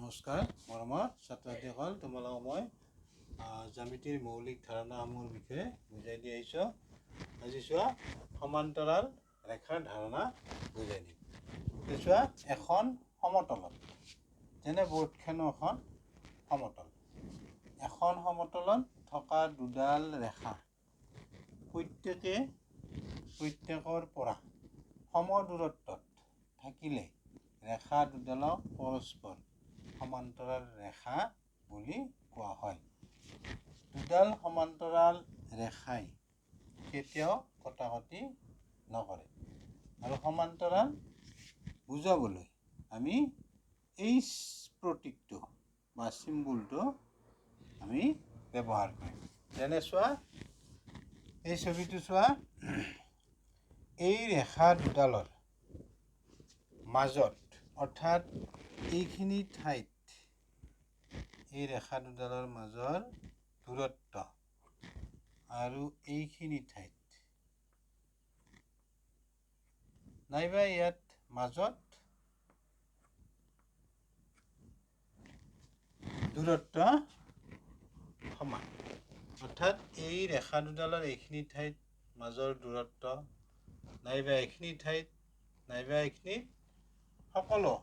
নমস্কাৰ মৰমৰ ছাত্ৰ-ছাত্ৰীসকল, তোমালোকক মই জ্যামিতিৰ মৌলিক ধাৰণাসমূহৰ বিষয়ে বুজাই দি আহিছোঁ। আজি চোৱা, সমান্তৰাল ৰেখাৰ ধাৰণা বুজাই দিম। চোৱা, এখন সমতলত, যেনে বৰ্ডখনো এখন সমতল, এখন সমতলত থকা দুডাল ৰেখা প্ৰত্যেকৰ পৰা সম দূৰত্বত থাকিলে ৰেখা দুডালক পৰস্পৰ সমান্তৰাল ৰেখা বুলি কোৱা হয়। দুডাল সমান্তৰাল ৰেখাই কেতিয়াও কটাকটি নকৰে, আৰু সমান্তৰাল বুজাবলৈ আমি এই প্ৰতীকটো বা চিম্বলটো আমি ব্যৱহাৰ কৰিম। যেনে চোৱা, এই ছবিটো চোৱা, এই ৰেখা দুডালৰ মাজত, অৰ্থাৎ এইখিনি ঠাইত, এই ৰেখা দুডালৰ মাজৰ দূৰত্ব আৰু এইখিনি ঠাইত নাইবা ইয়াত মাজত দূৰত্ব সমান, অৰ্থাৎ এই ৰেখা দুডালৰ এইখিনি ঠাইত মাজৰ দূৰত্ব নাইবা এইখিনি ঠাইত নাইবা এইখিনি সকলো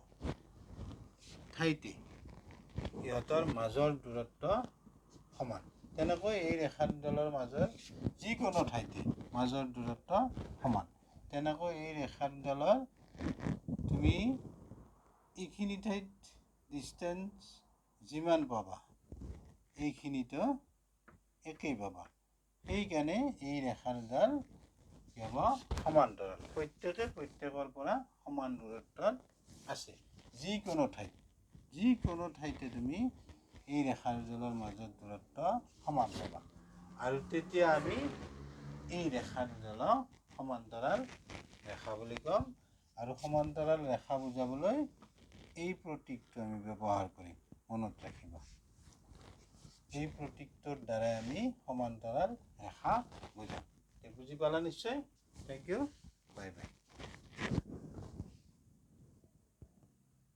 ঠাইতে ইহঁতৰ মাজৰ দূৰত্ব সমান। তেনেকৈ এই ৰেখা দুডালৰ মাজৰ যিকোনো ঠাইতে মাজৰ দূৰত্ব সমান। তেনেকৈ এই ৰেখা দুডালৰ তুমি এইখিনি ঠাইত ডিষ্টেঞ্চ যিমান পাবা এইখিনিতো একেই পাবা। সেইকাৰণে এই ৰেখা দুডাল কি হ'ব? সমান্তৰাল। প্ৰত্যেকৰ পৰা সমান দূৰত্বত আছে। যিকোনো ঠাইতে তুমি এই ৰেখা দুডালৰ মাজৰ দূৰত্ব সমান পাবা, আৰু তেতিয়া আমি এই ৰেখা দুডালক সমান্তৰাল ৰেখা বুলি ক'ম। আৰু সমান্তৰাল ৰেখা বুজাবলৈ এই প্ৰতীকটো আমি ব্যৱহাৰ কৰিম, মনত ৰাখিবা। এই প্ৰতীকটোৰ দ্বাৰাই আমি সমান্তৰাল ৰেখা বুজাম। বুজি পালা নিশ্চয়? Thank you, bye by.